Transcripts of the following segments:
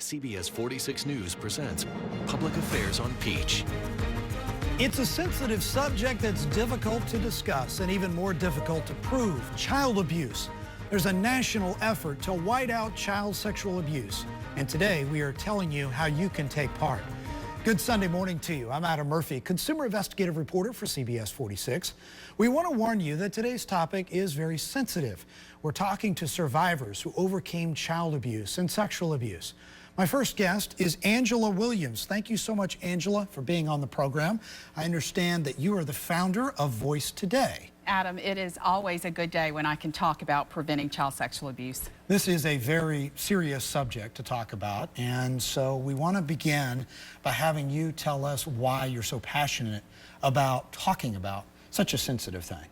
CBS 46 News presents Public Affairs on Peach. It's a sensitive subject that's difficult to discuss and even more difficult to prove: child abuse. There's a national effort to white out child sexual abuse. And today we are telling you how you can take part. Good Sunday morning to you. I'm Adam Murphy, consumer investigative reporter for CBS 46. We want to warn you that today's topic is very sensitive. We're talking to survivors who overcame child abuse and sexual abuse. My first guest is Angela Williams. Thank you so much, Angela, for being on the program. I understand that you are the founder of Voice Today. Adam, it is always a good day when I can talk about preventing child sexual abuse. This is a very serious subject to talk about, and so we want to begin by having you tell us why you're so passionate about talking about such a sensitive thing.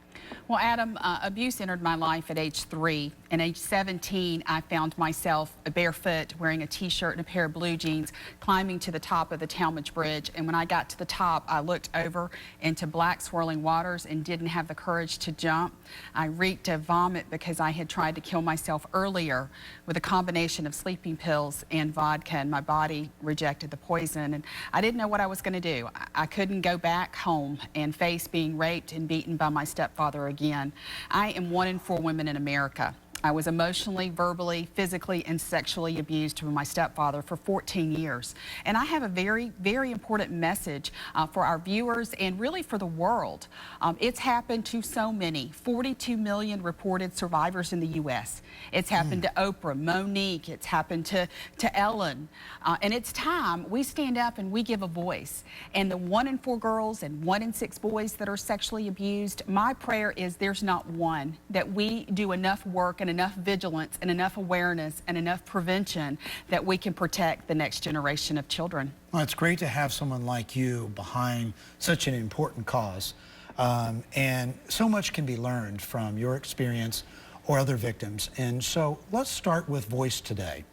Well, Adam, abuse entered my life at age 3. And age 17, I found myself barefoot, wearing a t-shirt and a pair of blue jeans, climbing to the top of the Talmadge Bridge. And when I got to the top, I looked over into black swirling waters and didn't have the courage to jump. I reeked of vomit because I had tried to kill myself earlier with a combination of sleeping pills and vodka, and my body rejected the poison. And I didn't know what I was going to do. I couldn't go back home and face being raped and beaten by my stepfather again. I am 1 in 4 women in America. I was emotionally, verbally, physically, and sexually abused by my stepfather for 14 years. And I have a very, very important message for our viewers and really for the world. It's happened to so many, 42 million reported survivors in the U.S. It's happened to Oprah, Monique, it's happened to Ellen. And it's time we stand up and we give a voice. And the 1 in 4 girls and 1 in 6 boys that are sexually abused, my prayer is there's not one, that we do enough work and enough vigilance and enough awareness and enough prevention that we can protect the next generation of children. Well, it's great to have someone like you behind such an important cause. And so much can be learned from your experience or other victims. And so let's start with Voice Today.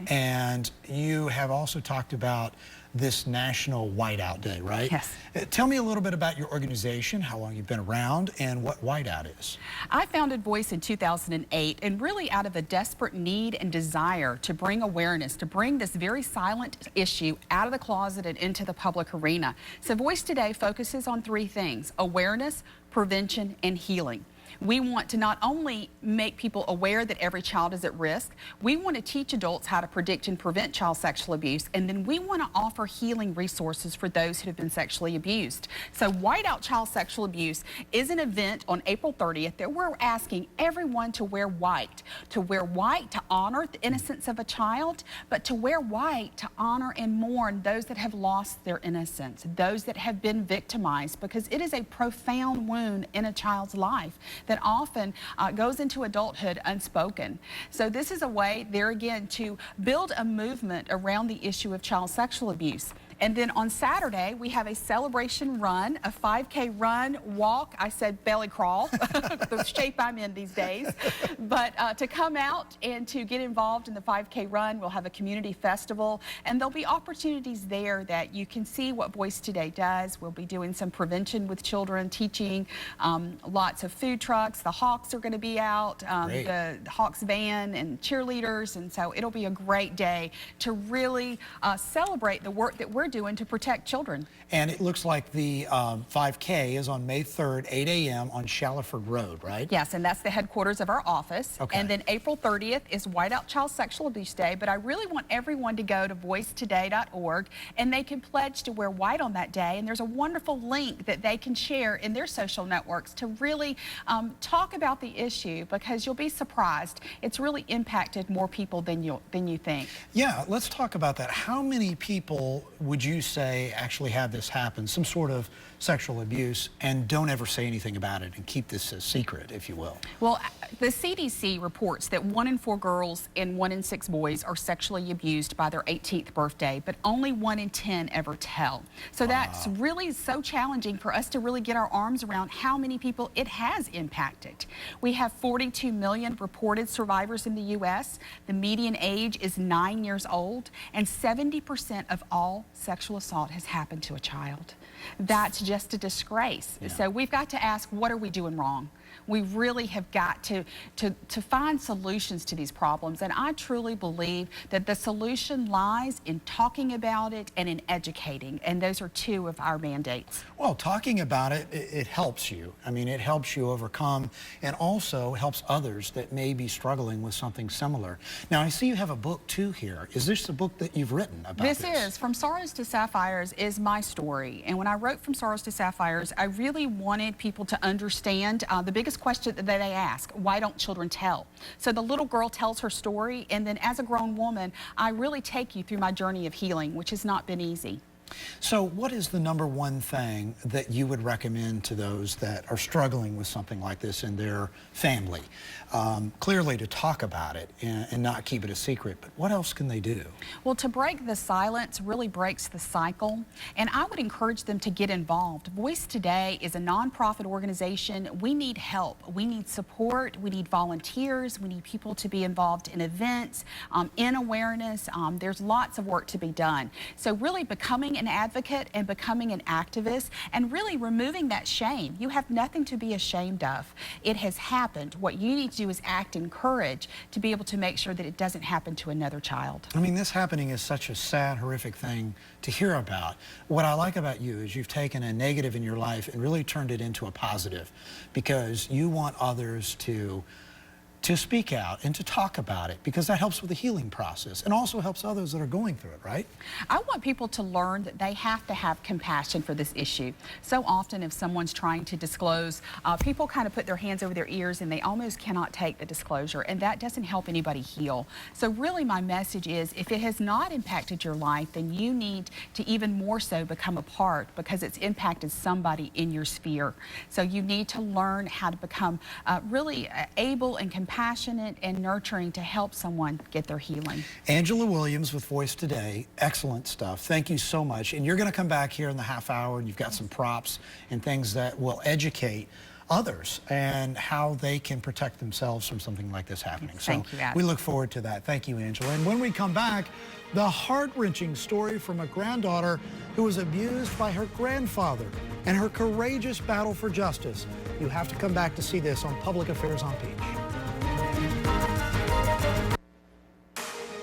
Okay. And you have also talked about this National Whiteout Day, right? Yes. Tell me a little bit about your organization, how long you've been around, and what Whiteout is. I founded Voice in 2008, and really out of a desperate need and desire to bring awareness, to bring this very silent issue out of the closet and into the public arena. So Voice Today focuses on 3 things: awareness, prevention, and healing. We want to not only make people aware that every child is at risk, we want to teach adults how to predict and prevent child sexual abuse, and then we want to offer healing resources for those who have been sexually abused. So White Out Child Sexual Abuse is an event on April 30th that we're asking everyone to wear white to honor the innocence of a child, but to wear white to honor and mourn those that have lost their innocence, those that have been victimized, because it is a profound wound in a child's life that often goes into adulthood unspoken. So this is a way, there again, to build a movement around the issue of child sexual abuse. And then on Saturday, we have a celebration run, a 5K run, walk. I said belly crawl, the shape I'm in these days. But to come out and to get involved in the 5K run, we'll have a community festival, and there'll be opportunities there that you can see what Voice Today does. We'll be doing some prevention with children, teaching, lots of food trucks. The Hawks are going to be out, the Hawks van and cheerleaders, and so it'll be a great day to really celebrate the work that we're doing to protect children. And it looks like the 5K is on May 3rd, 8 a.m. on Shallowford Road, right? Yes, and that's the headquarters of our office. Okay. And then April 30th is White Out Child Sexual Abuse Day, but I really want everyone to go to voicetoday.org, and they can pledge to wear white on that day, and there's a wonderful link that they can share in their social networks to really talk about the issue, because you'll be surprised. It's really impacted more people than you think. Yeah, let's talk about that. How many people would you say actually have this happen, some sort of sexual abuse, and don't ever say anything about it and keep this a secret, if you will? Well, the CDC reports that 1 in 4 girls and 1 in 6 boys are sexually abused by their 18th birthday, but only 1 in 10 ever tell. So that's really so challenging for us to really get our arms around how many people it has impacted. We have 42 million reported survivors in the U.S. The median age is 9 years old, and 70% of all sexual assault has happened to a child. That's just a disgrace. Yeah. So we've got to ask, what are we doing wrong? We really have got to find solutions to these problems, and I truly believe that the solution lies in talking about it and in educating, and those are two of our mandates. Well, talking about it, it helps you. I mean, it helps you overcome and also helps others that may be struggling with something similar. Now, I see you have a book too here. Is this the book that you've written about this? This is From Sorrows to Sapphires is my story, and when I wrote From Sorrows to Sapphires, I really wanted people to understand the biggest question that they ask: why don't children tell? So the little girl tells her story, and then as a grown woman, I really take you through my journey of healing, which has not been easy. So what is the number one thing that you would recommend to those that are struggling with something like this in their family? Clearly to talk about it and not keep it a secret, but what else can they do? Well, to break the silence really breaks the cycle, and I would encourage them to get involved. Voice Today is a nonprofit organization. We need help. We need support. We need volunteers. We need people to be involved in events, in awareness. There's lots of work to be done. So really becoming an advocate and becoming an activist and really removing that shame. You have nothing to be ashamed of. It has happened. What you need to do is act in courage to be able to make sure that it doesn't happen to another child. I mean, this happening is such a sad, horrific thing to hear about. What I like about you is you've taken a negative in your life and really turned it into a positive, because you want others to speak out and to talk about it, because that helps with the healing process and also helps others that are going through it, right? I want people to learn that they have to have compassion for this issue. So often if someone's trying to disclose, people kind of put their hands over their ears and they almost cannot take the disclosure, and that doesn't help anybody heal. So really my message is, if it has not impacted your life, then you need to even more so become a part, because it's impacted somebody in your sphere. So you need to learn how to become really able and compassionate and nurturing to help someone get their healing. Angela Williams with Voice Today, excellent stuff. Thank you so much. And you're going to come back here in the half hour and you've got some props and things that will educate others and how they can protect themselves from something like this happening. Thank you, Adam. We look forward to that. Thank you, Angela. And when we come back, the heart-wrenching story from a granddaughter who was abused by her grandfather and her courageous battle for justice. You have to come back to see this on Public Affairs on Peach.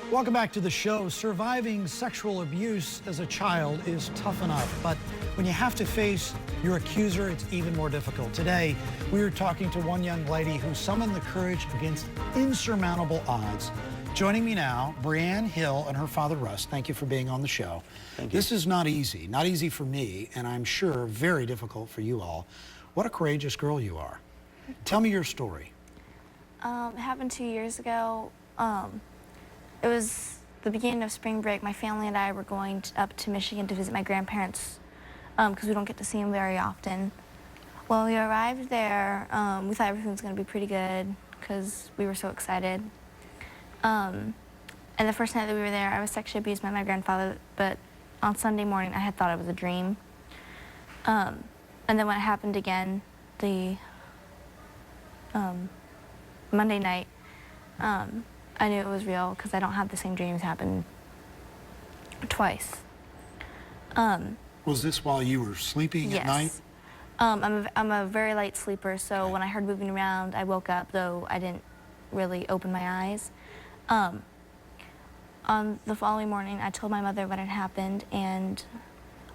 Welcome back to the show. Surviving sexual abuse as a child is tough enough, but when you have to face your accuser, it's even more difficult. Today, we are talking to one young lady who summoned the courage against insurmountable odds. Joining me now, Brianne Hill and her father, Russ. Thank you for being on the show. Thank you. This is not easy for me, and I'm sure very difficult for you all. What a courageous girl you are. Tell me your story. It happened 2 years ago. It was the beginning of spring break. My family and I were going up to Michigan to visit my grandparents because we don't get to see them very often. When we arrived there, we thought everything was going to be pretty good because we were so excited. And the first night that we were there, I was sexually abused by my grandfather, but on Sunday morning, I had thought it was a dream. And then when it happened again, the Monday night, I knew it was real because I don't have the same dreams happen twice. Was this while you were sleeping Yes. at night? I'm a very light sleeper, so when I heard moving around, I woke up, though I didn't really open my eyes. On the following morning, I told my mother what had happened, and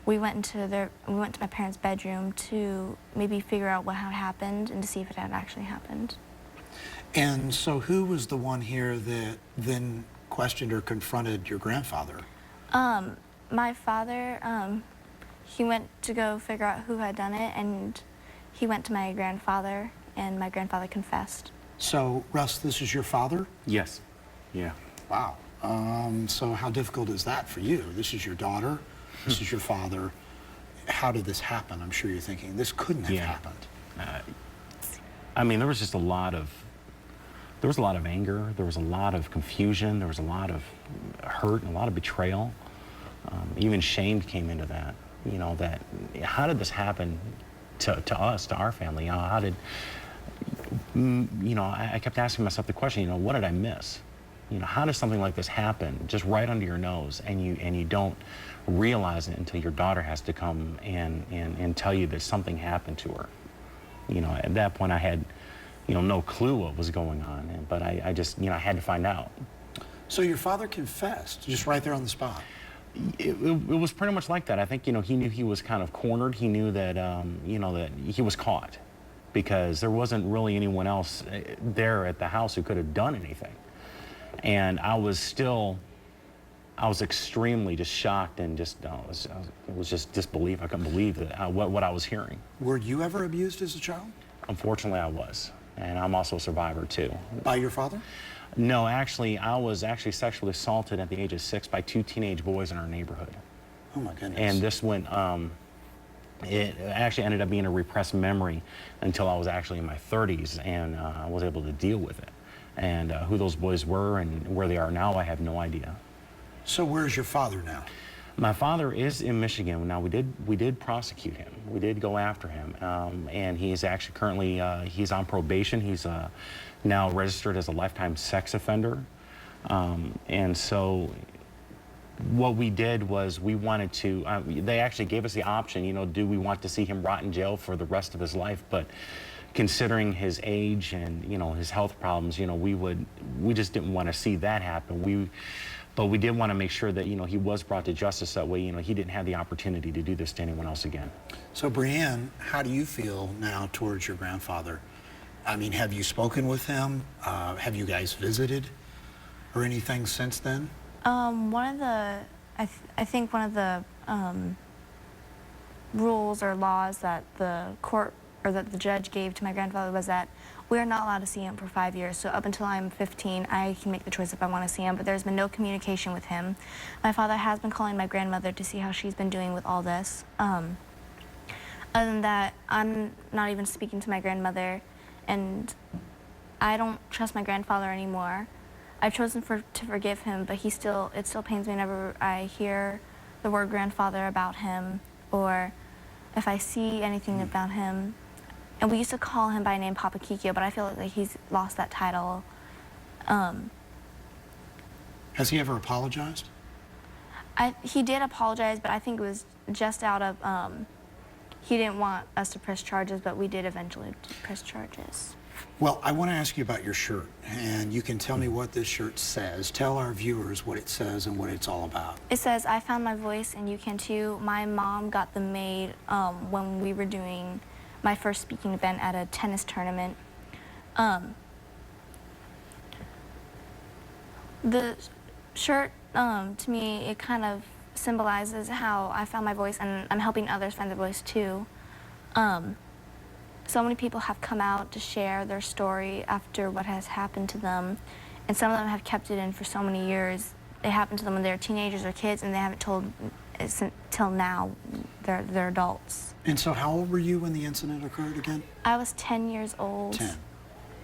we went to my parents' bedroom to maybe figure out what had happened and to see if it had actually happened. And so who was the one here that then questioned or confronted your grandfather? My father, he went to go figure out who had done it, and he went to my grandfather, and my grandfather confessed. So, Russ, this is your father? Yes. Yeah. Wow. So how difficult is that for you? This is your daughter, this is your father. How did this happen? I'm sure you're thinking, this couldn't have happened. I mean, there was just a lot of anger, there was a lot of confusion, there was a lot of hurt and a lot of betrayal. Even shame came into that. You know, that how did this happen to us, to our family? You know, how did, you know, I kept asking myself the question, you know, what did I miss? You know, how does something like this happen just right under your nose, and you don't realize it until your daughter has to come and tell you that something happened to her? You know, at that point I had no clue what was going on. But I just, I had to find out. So your father confessed just right there on the spot? It was pretty much like that. I think, he knew he was kind of cornered. He knew that, that he was caught because there wasn't really anyone else there at the house who could have done anything. And I was extremely just shocked and just, it was just disbelief. I couldn't believe that, what I was hearing. Were you ever abused as a child? Unfortunately, I was. And I'm also a survivor, too. By your father? No, actually, I was sexually assaulted at the age of 6 by 2 teenage boys in our neighborhood. Oh, my goodness. And this went, it actually ended up being a repressed memory until I was actually in my 30s, and I was able to deal with it. And who those boys were and where they are now, I have no idea. So where's your father now? My father is in Michigan. Now, we did prosecute him. We did go after him. And he's actually currently, he's on probation. He's now registered as a lifetime sex offender. And so what we did was we wanted to, they actually gave us the option, do we want to see him rot in jail for the rest of his life? But considering his age and, his health problems, we just didn't want to see that happen. But we did want to make sure that, he was brought to justice. That way, he didn't have the opportunity to do this to anyone else again. So, Brianne, how do you feel now towards your grandfather? I mean, have you spoken with him? Have you guys visited or anything since then? I think one of the rules or laws that the court or that the judge gave to my grandfather was that we are not allowed to see him for 5 years. So up until I'm 15, I can make the choice if I want to see him, but there's been no communication with him. My father has been calling my grandmother to see how she's been doing with all this. Other than that, I'm not even speaking to my grandmother, and I don't trust my grandfather anymore. I've chosen to forgive him, but it still pains me whenever I hear the word grandfather about him, or if I see anything about him. And we used to call him by name Papa Kikyo, but I feel like he's lost that title. Has he ever apologized? He did apologize, but I think it was just out of, he didn't want us to press charges, but we did eventually press charges. Well, I want to ask you about your shirt, and you can tell me what this shirt says. Tell our viewers what it says and what it's all about. It says, I found my voice and you can too. My mom got them made when we were doing my first speaking event at a tennis tournament. The shirt, to me, it kind of symbolizes how I found my voice, and I'm helping others find their voice too. So many people have come out to share their story after what has happened to them, and some of them have kept it in for so many years. It happened to them when they were teenagers or kids, and they haven't told it till now. They're adults. And so how old were you when the incident occurred again? I was 10 years old. 10.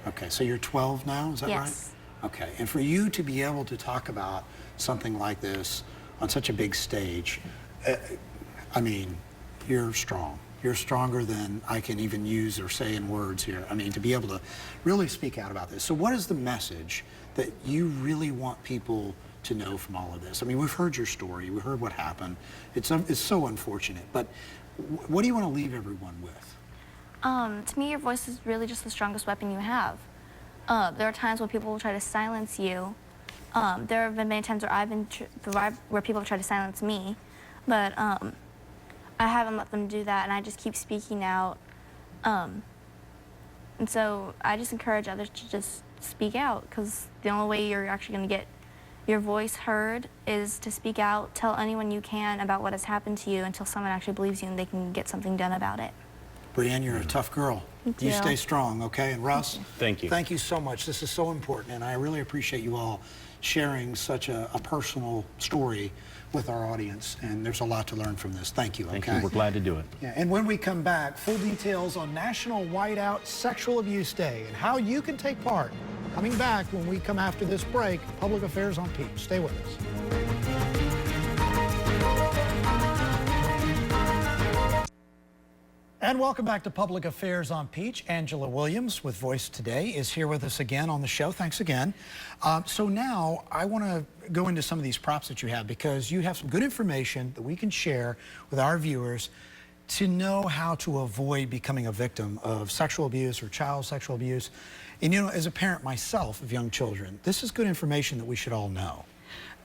Okay, so you're 12 now, is that right? Yes. Okay, and for you to be able to talk about something like this on such a big stage, I mean, you're strong. You're stronger than I can even use or say in words here. I mean, to be able to really speak out about this. So what is the message that you really want people to know from all of this? I mean, we've heard your story. We heard what happened. It's so unfortunate. But what do you want to leave everyone with? To me, your voice is really just the strongest weapon you have. There are times when people will try to silence you. There have been many times where people have tried to silence me, but I haven't let them do that, and I just keep speaking out. And so I just encourage others to just speak out, because the only way you're actually going to get your voice heard is to speak out, tell anyone you can about what has happened to you until someone actually believes you and they can get something done about it. Brianne, you're a tough girl. Thank you you. stay strong, okay? And Russ, Thank you. Thank you so much. This is so important, and I really appreciate you all sharing such a personal story with our audience, and there's a lot to learn from this. Thank you, okay? Thank you. We're glad to do it. Yeah, and when we come back, full details on National Whiteout Sexual Abuse Day and how you can take part. Coming back when we come after this break, Public Affairs on Peach. Stay with us. And welcome back to Public Affairs on Peach. Angela Williams with Voice Today is here with us again on the show. Thanks again. So now I want to go into some of these props that you have, because you have some good information that we can share with our viewers. to know how to avoid becoming a victim of sexual abuse or child sexual abuse. And you know, as a parent myself of young children, this is good information that we should all know.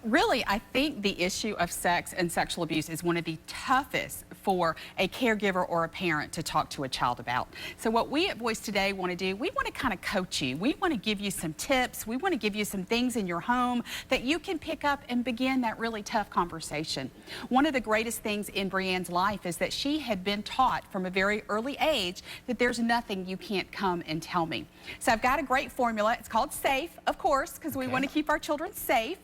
Really, I think the issue of sex and sexual abuse is one of the toughest for a caregiver or a parent to talk to a child about. So what we at Voice Today want to do, we want to kind of coach you. We want to give you some tips. We want to give you some things in your home that you can pick up and begin that really tough conversation. One of the greatest things in Brianne's life is that she had been taught from a very early age that there's nothing you can't come and tell me. So I've got a great formula. It's called SAFE, of course, because we want to keep our children safe.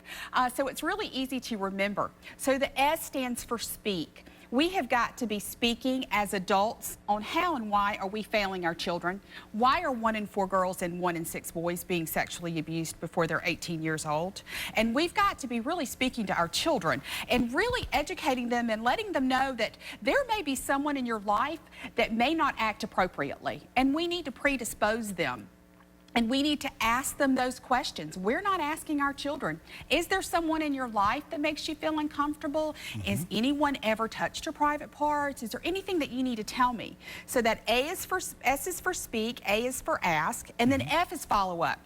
So it's really easy to remember. So the S stands for speak. We have got to be speaking as adults on how and why are we failing our children. Why are 1 in 4 girls and 1 in 6 boys being sexually abused before they're 18 years old? And we've got to be really speaking to our children and really educating them and letting them know that there may be someone in your life that may not act appropriately, and we need to predispose them. And we need to ask them those questions. We're not asking our children, is there someone in your life that makes you feel uncomfortable? Has anyone ever touched your private parts? Is there anything that you need to tell me? So that S is for speak, A is for ask, and then F is follow up.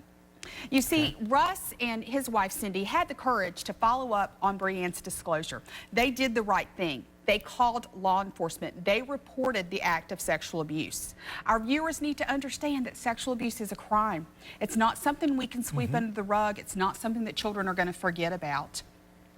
You see, Russ and his wife Cindy had the courage to follow up on Brianne's disclosure. They did the right thing. They called law enforcement. They reported the act of sexual abuse. Our viewers need to understand that sexual abuse is a crime. It's not something we can sweep under the rug. It's not something that children are going to forget about.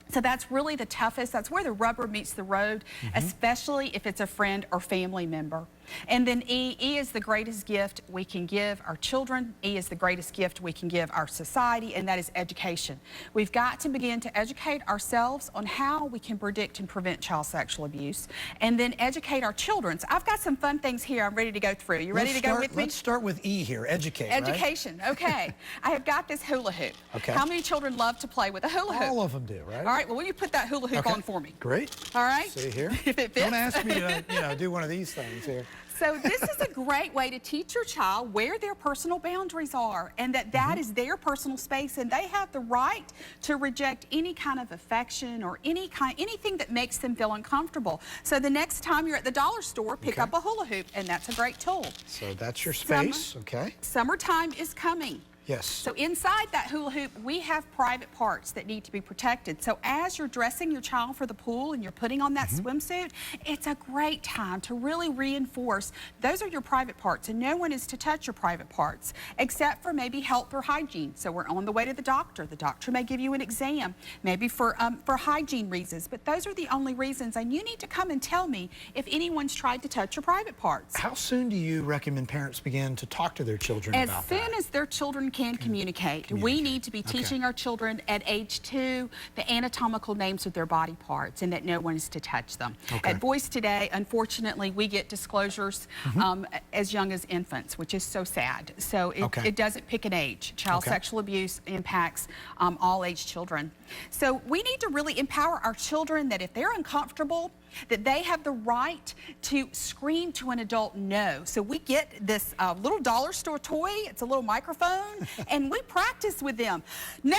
So that's really the toughest. That's where the rubber meets the road, especially if it's a friend or family member. And then E is the greatest gift we can give our children. E is the greatest gift we can give our society, and that is education. We've got to begin to educate ourselves on how we can predict and prevent child sexual abuse, and then educate our children. So I've got some fun things here I'm ready to go through. You ready to go with me? Let's start with E here, educate, Education, right? Okay. I have got this hula hoop. Okay. How many children love to play with a hula hoop? All of them do, right? All right, well, will you put that hula hoop on for me? Great. All right. See here. If it fits. Don't ask me to, do one of these things here. So this is a great way to teach your child where their personal boundaries are, and that is their personal space, and they have the right to reject any kind of affection or anything that makes them feel uncomfortable. So the next time you're at the dollar store, pick up a hula hoop, and that's a great tool. So that's your space, okay? Summertime is coming. Yes. So inside that hula hoop, we have private parts that need to be protected. So as you're dressing your child for the pool and you're putting on that swimsuit, it's a great time to really reinforce those are your private parts, and no one is to touch your private parts except for maybe health or hygiene. So we're on the way to the doctor. The doctor may give you an exam, maybe for hygiene reasons, but those are the only reasons, and you need to come and tell me if anyone's tried to touch your private parts. How soon do you recommend parents begin to talk to their children about that? As soon as their children can communicate. We need to be teaching our children at age 2 the anatomical names of their body parts, and that no one is to touch them. At Voice Today, unfortunately, we get disclosures as young as infants, which is so sad. So it doesn't pick an age. Child sexual abuse impacts all age children. So we need to really empower our children that if they're uncomfortable, that they have the right to scream to an adult no. So we get this little dollar store toy, it's a little microphone, and we practice with them. No!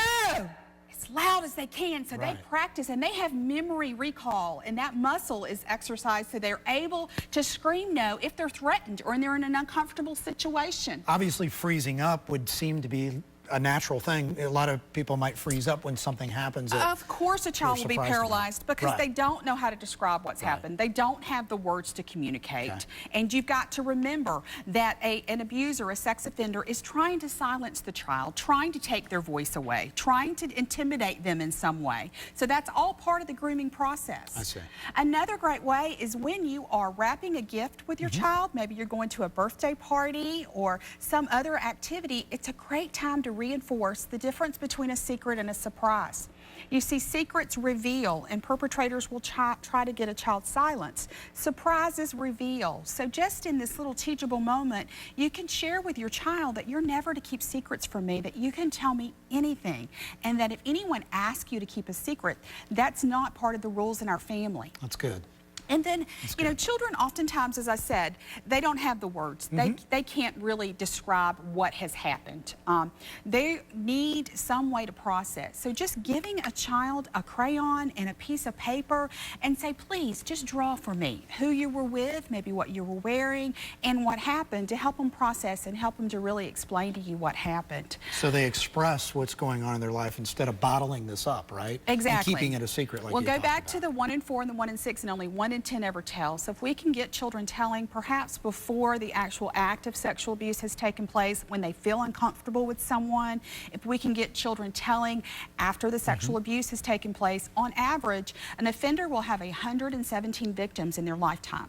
As loud as they can, so they practice, and they have memory recall, and that muscle is exercised so they're able to scream no if they're threatened or they're in an uncomfortable situation. Obviously, freezing up would seem to be a natural thing. A lot of people might freeze up when something happens. Of course a child will be paralyzed because they don't know how to describe what's happened. They don't have the words to communicate. And you've got to remember that an abuser, a sex offender, is trying to silence the child, trying to take their voice away, trying to intimidate them in some way. So that's all part of the grooming process. I see. Another great way is when you are wrapping a gift with your child, maybe you're going to a birthday party or some other activity, it's a great time to reinforce the difference between a secret and a surprise. You see, secrets reveal, and perpetrators will try to get a child silenced. Surprises reveal. So just in this little teachable moment, you can share with your child that you're never to keep secrets from me, that you can tell me anything, and that if anyone asks you to keep a secret, that's not part of the rules in our family. That's good. And then, you know, children oftentimes, as I said, they don't have the words. They can't really describe what has happened. They need some way to process. So just giving a child a crayon and a piece of paper and say, please, just draw for me who you were with, maybe what you were wearing, and what happened, to help them process and help them to really explain to you what happened. So they express what's going on in their life instead of bottling this up, right? Exactly. And keeping it a secret like We'll you go talked back about. to the 1 in 4 and the 1 in 6, and only 1 in 10 ever tell. So if we can get children telling perhaps before the actual act of sexual abuse has taken place, when they feel uncomfortable with someone, if we can get children telling after the sexual abuse has taken place, on average, an offender will have 117 victims in their lifetime.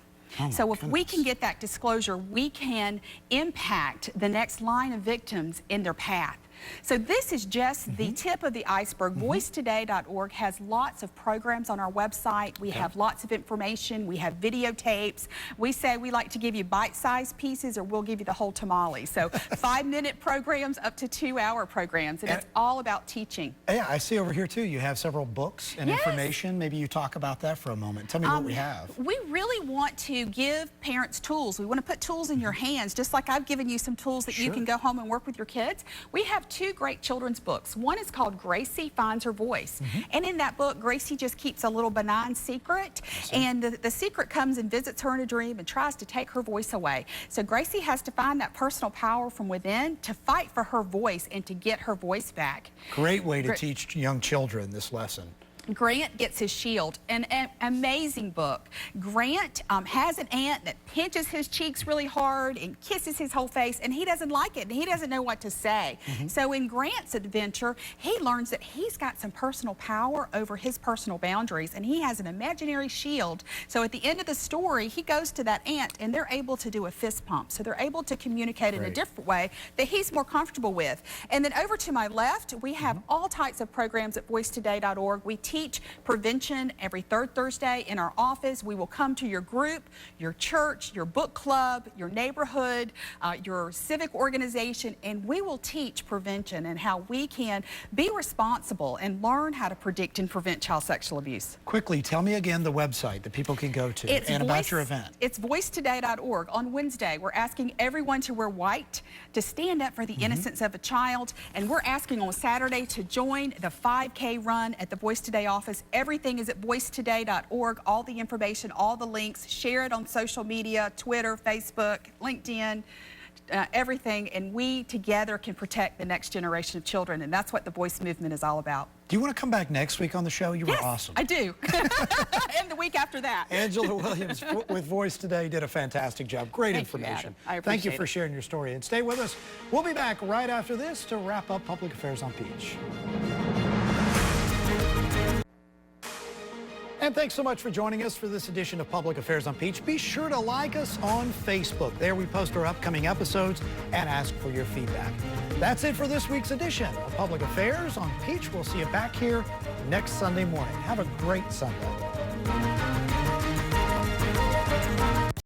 So if we can get that disclosure, we can impact the next line of victims in their path. So this is just the tip of the iceberg. VoiceToday.org has lots of programs on our website. We have lots of information. We have videotapes. We say we like to give you bite-sized pieces, or we'll give you the whole tamale. So 5-minute programs up to 2-hour programs, and it's all about teaching. Yeah, I see over here too, you have several books and information. Maybe you talk about that for a moment. Tell me what we have. We really want to give parents tools. We want to put tools in your hands, just like I've given you some tools that you can go home and work with your kids. We have 2 great children's books. One is called Gracie Finds Her Voice. And in that book, Gracie just keeps a little benign secret. And the secret comes and visits her in a dream and tries to take her voice away. So Gracie has to find that personal power from within to fight for her voice and to get her voice back. Great way to teach young children this lesson. Grant Gets His Shield, an amazing book. Grant has an aunt that pinches his cheeks really hard and kisses his whole face, and he doesn't like it, and he doesn't know what to say. So in Grant's adventure, he learns that he's got some personal power over his personal boundaries, and he has an imaginary shield. So at the end of the story, he goes to that aunt, and they're able to do a fist pump. So they're able to communicate in a different way that he's more comfortable with. And then over to my left, we have all types of programs at VoiceToday.org. We teach prevention every 3rd Thursday in our office. We will come to your group, your church, your book club, your neighborhood, your civic organization, and we will teach prevention and how we can be responsible and learn how to predict and prevent child sexual abuse. Quickly, tell me again the website that people can go to and about your event. It's VoiceToday.org. On Wednesday, we're asking everyone to wear white to stand up for the innocence of a child, and we're asking on Saturday to join the 5K run at the Voice Today office. Everything is at voicetoday.org. All the information, all the links. Share it on social media, Twitter, Facebook, LinkedIn, everything. And we together can protect the next generation of children. And that's what the Voice movement is all about. Do you want to come back next week on the show? You were awesome. I do. And the week after that. Angela Williams with Voice Today did a fantastic job. Great information. I appreciate Thank you for sharing your story. And stay with us. We'll be back right after this to wrap up Public Affairs on Peach. And thanks so much for joining us for this edition of Public Affairs on Peach. Be sure to like us on Facebook. There we post our upcoming episodes and ask for your feedback. That's it for this week's edition of Public Affairs on Peach. We'll see you back here next Sunday morning. Have a great Sunday.